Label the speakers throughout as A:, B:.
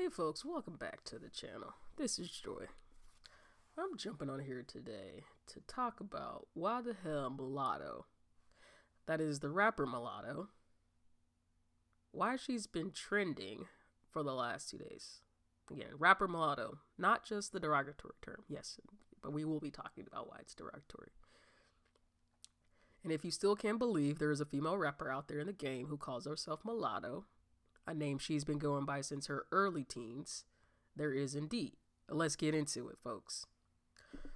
A: Hey folks, welcome back to the channel. This is Joy. I'm jumping on here today to talk about why the hell Mulatto, that is the rapper Mulatto, why she's been trending for the last 2 days. Again, rapper Mulatto, not just the derogatory term, yes, but we will be talking about why it's derogatory. And if you still can't believe there is a female rapper out there in the game who calls herself Mulatto, a name she's been going by since her early teens, there is indeed. Let's get into it, folks.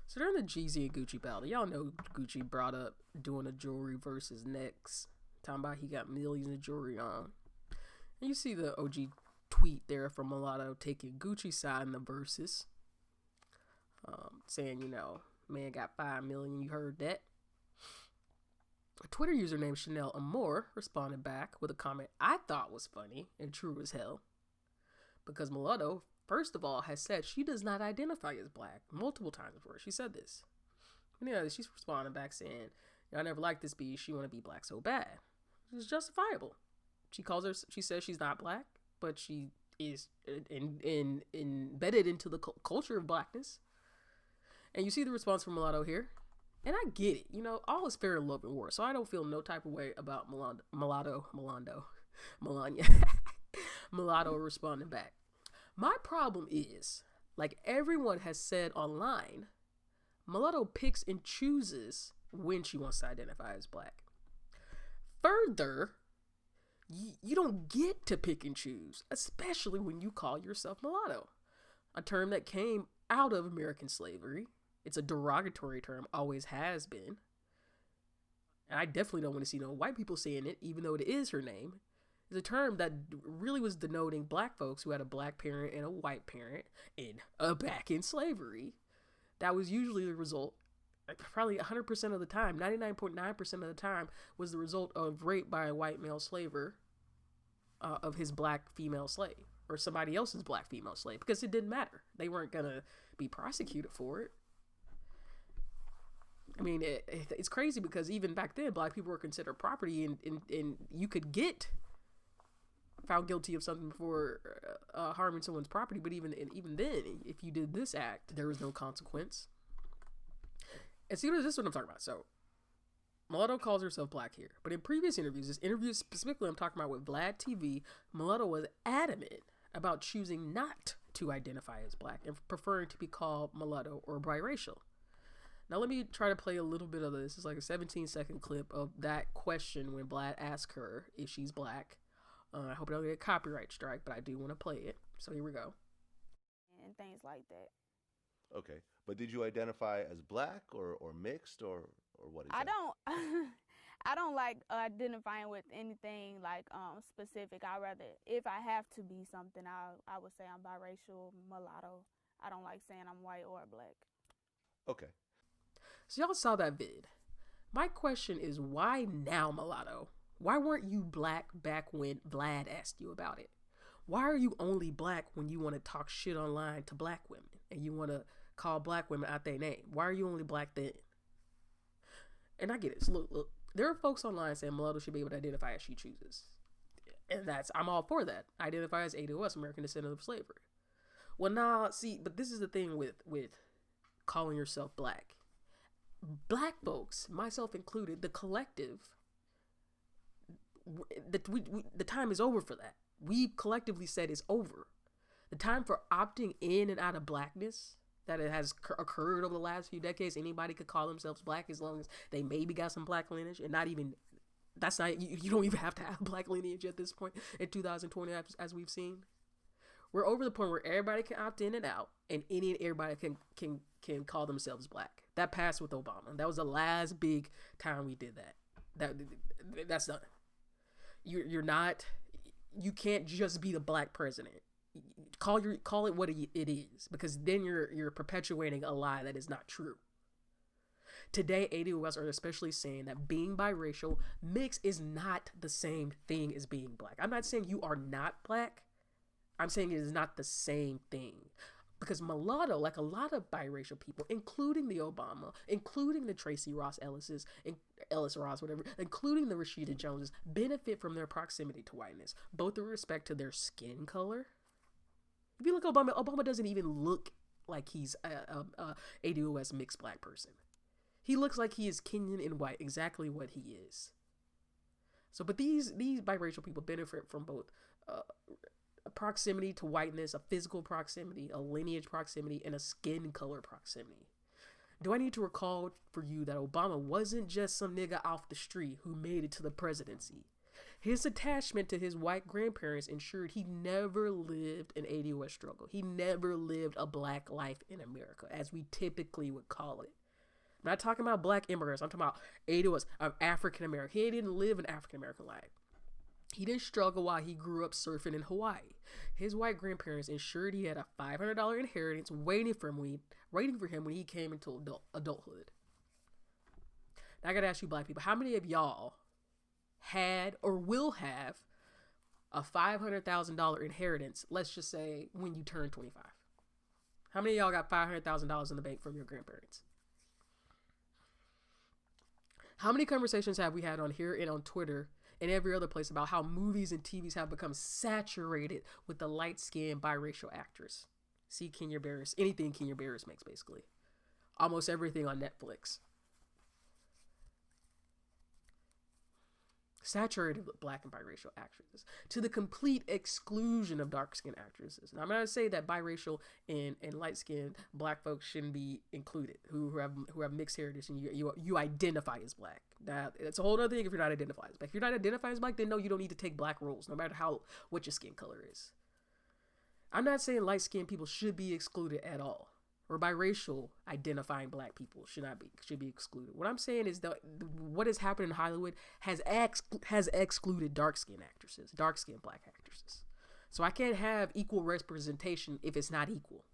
A: So during the Jeezy and Gucci battle, y'all know Gucci brought up doing a jewelry versus next, talking about he got millions of jewelry on. And you see the OG tweet there from Mulatto taking Gucci's side in the verses, saying, man got 5 million, you heard that? A Twitter user named Chanel Amour responded back with a comment I thought was funny and true as hell. Because Mulatto, first of all, has said she does not identify as black multiple times before. She said this. She's responding back saying, I never liked this beat. She want to be black so bad. It's justifiable. She says she's not black, but she is embedded into the culture of blackness. And you see the response from Mulatto here. And I get it, all is fair in love and war, so I don't feel no type of way about Mulatto responding back. My problem is, like everyone has said online, Mulatto picks and chooses when she wants to identify as black. Further, you don't get to pick and choose, especially when you call yourself mulatto, a term that came out of American slavery. It's a derogatory term, always has been. And I definitely don't want to see no white people saying it, even though it is her name. It's a term that really was denoting black folks who had a black parent and a white parent and back in slavery. That was usually the result, probably 100% of the time, 99.9% of the time, was the result of rape by a white male slaver of his black female slave, or somebody else's black female slave, because it didn't matter. They weren't going to be prosecuted for it. I mean, it's crazy because even back then, black people were considered property, and you could get found guilty of something for harming someone's property. But even then, if you did this act, there was no consequence. And see, this is what I'm talking about. So, Mulatto calls herself black here, but in previous interviews, this interview specifically I'm talking about with Vlad TV, Mulatto was adamant about choosing not to identify as black and preferring to be called mulatto or biracial. Now let me try to play a little bit of this. It's like a 17-second clip of that question when Vlad asked her if she's black. I hope I don't get a copyright strike, but I do want to play it. So here we go.
B: And things like that.
C: Okay, but did you identify as black or mixed or what is that?
B: I don't like identifying with anything like specific. I rather, if I have to be something, I would say I'm biracial, mulatto. I don't like saying I'm white or black.
C: Okay.
A: So y'all saw that vid. My question is, why now, Mulatto? Why weren't you black back when Vlad asked you about it? Why are you only black when you want to talk shit online to black women and you want to call black women out their name? Why are you only black then? And I get it. So look, there are folks online saying Mulatto should be able to identify as she chooses. And I'm all for that. Identify as ADOS, American descendant of slavery. Well, nah, see, but this is the thing with calling yourself black. Black folks, myself included, the collective, the time is over for that. We collectively said it's over. The time for opting in and out of blackness that it has occurred over the last few decades, anybody could call themselves black as long as they maybe got some black lineage, and you don't even have to have black lineage at this point in 2020, as we've seen. We're over the point where everybody can opt in and out, and any and everybody can call themselves black. That passed with Obama. That was the last big time we did that. That's done. You can't just be the black president. Call it what it is, because then you're perpetuating a lie that is not true. Today, ADOS are especially saying that being biracial mixed is not the same thing as being black. I'm not saying you are not black. I'm saying it is not the same thing. Because mulatto, like a lot of biracial people, including the Obama, including the Tracy Ross Ellises, Ellis Ross, whatever, including the Rashida Joneses, benefit from their proximity to whiteness, both with respect to their skin color If you look at Obama doesn't even look like he's a ADOS mixed black person. He looks like he is Kenyan and white, exactly what he is. So, but these biracial people benefit from both a proximity to whiteness, a physical proximity, a lineage proximity, and a skin color proximity. Do I need to recall for you that Obama wasn't just some nigga off the street who made it to the presidency? His attachment to his white grandparents ensured he never lived an ADOS struggle. He never lived a black life in America, as we typically would call it. I'm not talking about black immigrants. I'm talking about ADOS, of African American. He didn't live an African American life. He didn't struggle while he grew up surfing in Hawaii. His white grandparents ensured he had a $500 inheritance waiting for him when he came into adulthood. Now I gotta ask you, black people, how many of y'all had or will have a $500,000 inheritance, let's just say when you turn 25? How many of y'all got $500,000 in the bank from your grandparents? How many conversations have we had on here and on Twitter and every other place about how movies and TVs have become saturated with the light-skinned biracial actress? See Kenya Barris, anything Kenya Barris makes, basically. Almost everything on Netflix. Saturated with black and biracial actresses to the complete exclusion of dark-skinned actresses. Now, I'm not going to say that biracial and light-skinned black folks shouldn't be included, who have mixed heritage and you identify as black. Now, it's a whole other thing if you're not identified as black. If you're not identified as black, then no, you don't need to take black roles, no matter what your skin color is. I'm not saying light-skinned people should be excluded at all, or biracial identifying black people should be excluded. What I'm saying is that what has happened in Hollywood has excluded dark-skinned actresses, dark-skinned black actresses. So I can't have equal representation if it's not equal.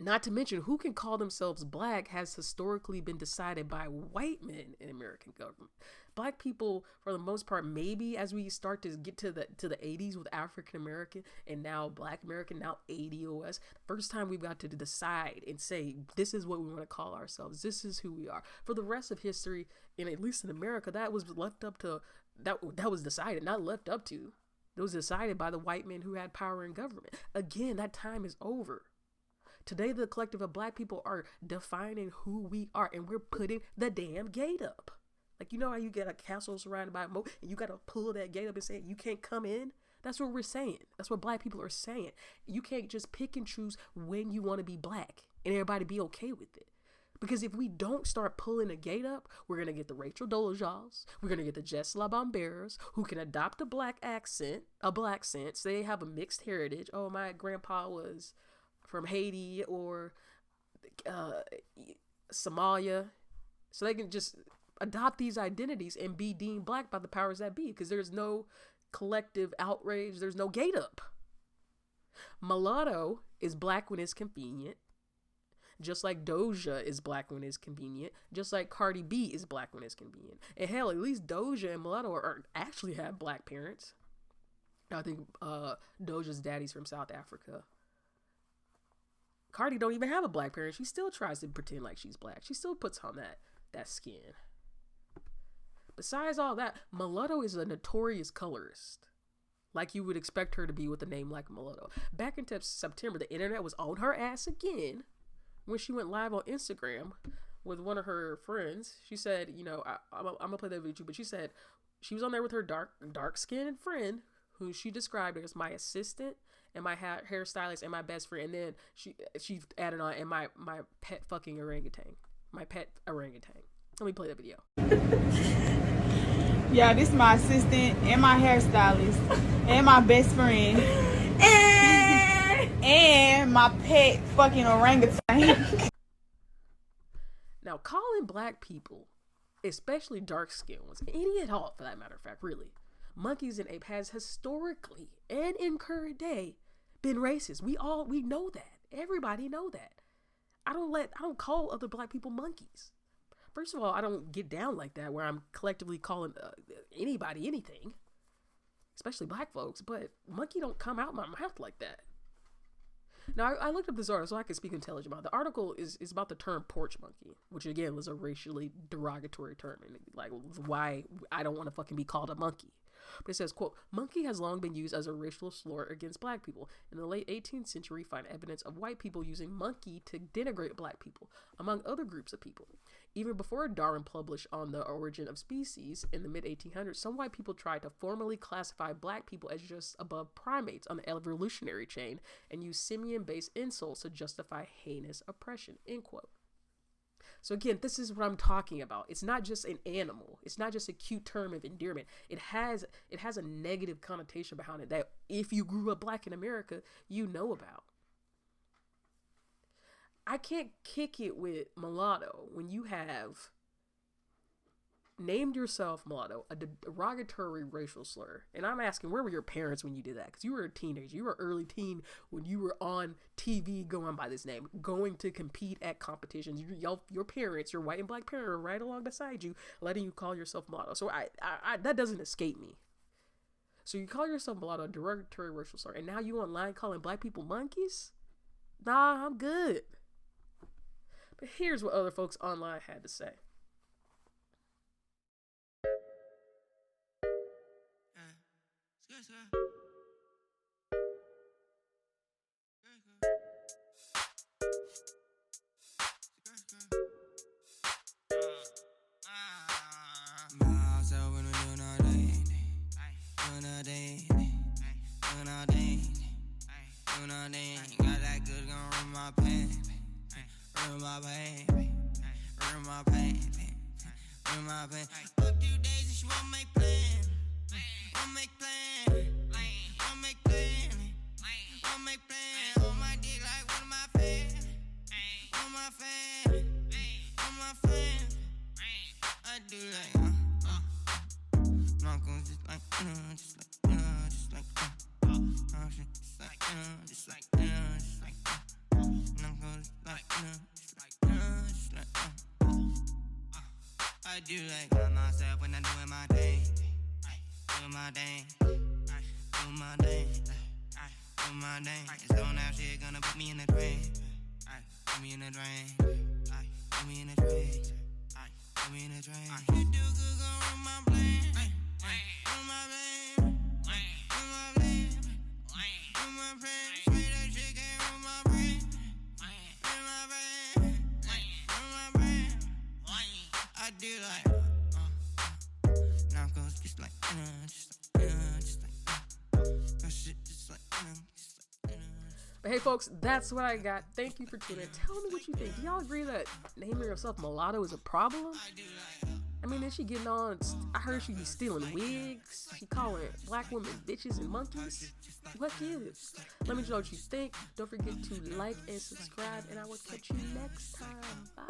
A: Not to mention, who can call themselves black has historically been decided by white men in American government. Black people, for the most part, maybe as we start to get to the 80s with African American and now Black American, now ADOS, first time we've got to decide and say, this is what we want to call ourselves. This is who we are. For the rest of history, and at least in America, that was left up to, that was decided, not left up to. It was decided by the white men who had power in government. Again, that time is over. Today, the collective of black people are defining who we are, and we're putting the damn gate up. Like, you know how you get a castle surrounded by a moat, and you got to pull that gate up and say, you can't come in? That's what we're saying. That's what black people are saying. You can't just pick and choose when you want to be black, and everybody be okay with it. Because if we don't start pulling the gate up, we're going to get the Rachel Dolezals, we're going to get the Jess LaBomberas, who can adopt a black accent, so they have a mixed heritage. Oh, my grandpa was from Haiti or Somalia, so they can just adopt these identities and be deemed black by the powers that be, because there's no collective outrage, there's no gate up. Mulatto is black when it's convenient, just like Doja is black when it's convenient, just like Cardi B is black when it's convenient. And hell, at least Doja and Mulatto actually have black parents. I think Doja's daddy's from South Africa. Cardi don't even have a black parent. She still tries to pretend like she's black. She still puts on that skin. Besides all that, Mulatto is a notorious colorist, like you would expect her to be with a name like Mulatto. Back in September, the internet was on her ass again when she went live on Instagram with one of her friends. She said, you know, I'm gonna play that video, but she said she was on there with her dark-skinned friend, who she described as my assistant and my hairstylist and my best friend. And then she added on, and my pet fucking orangutan. My pet orangutan. Let me play that video.
B: Yeah, this is my assistant and my hairstylist and my best friend and my pet fucking orangutan.
A: Now, calling black people, especially dark-skinned ones, any at all for that matter of fact, really, monkeys and ape has historically and in current day been racist. We know that. Everybody know that. I don't call other black people monkeys. First of all, I don't get down like that where I'm collectively calling anybody anything, especially black folks, but monkey don't come out my mouth like that. Now, I looked up this article so I can speak intelligent about it. The article is about the term porch monkey, which again was a racially derogatory term, and like why I don't want to fucking be called a monkey. But it says, quote, monkey has long been used as a racial slur against black people. In the late 18th century, find evidence of white people using monkey to denigrate black people, among other groups of people. Even before Darwin published on the origin of species in the mid-1800s, some white people tried to formally classify black people as just above primates on the evolutionary chain and use simian-based insults to justify heinous oppression, end quote. So again, this is what I'm talking about. It's not just an animal. It's not just a cute term of endearment. It has a negative connotation behind it that if you grew up black in America, you know about. I can't kick it with mulatto when you have named yourself mulatto, a derogatory racial slur. And I'm asking, where were your parents when you did that? Because you were a teenager. You were early teen when you were on TV going by this name, going to compete at competitions. Your parents, your white and black parents, are right along beside you, letting you call yourself mulatto. So I that doesn't escape me. So you call yourself mulatto, a derogatory racial slur, and now you online calling black people monkeys? Nah, I'm good. But here's what other folks online had to say.
D: Got that good gon' run my pain, run my pain, run my pain, run my pain. Up 2 days and she won't make plans, won't make plans, won't make plans, won't make plans. On my dick like one of my fans, on my fans, on my fans. I do like not gon' just like just like just like just like just like just like not gon' just like just like I do like by myself when I'm doing my thing, doing my thing, doing my thing, doing my thing. So now shit gonna put me in the drain, put me in the drain, put me in the drain, put me in the drain. You do good, gon' run my brain, run my brain, run my brain, run my brain. Sweet that shit can't run my brain, run my brain, run my brain. I do like now goes just like just like that shit just like
A: But hey folks, that's what I got. Thank you for tuning in. Tell me what you think. Do y'all agree that naming yourself mulatto is a problem? I mean, is she getting on? I heard she be stealing wigs. She calling black women bitches and monkeys. What gives? Let me know what you think. Don't forget to like and subscribe, and I will catch you next time. Bye.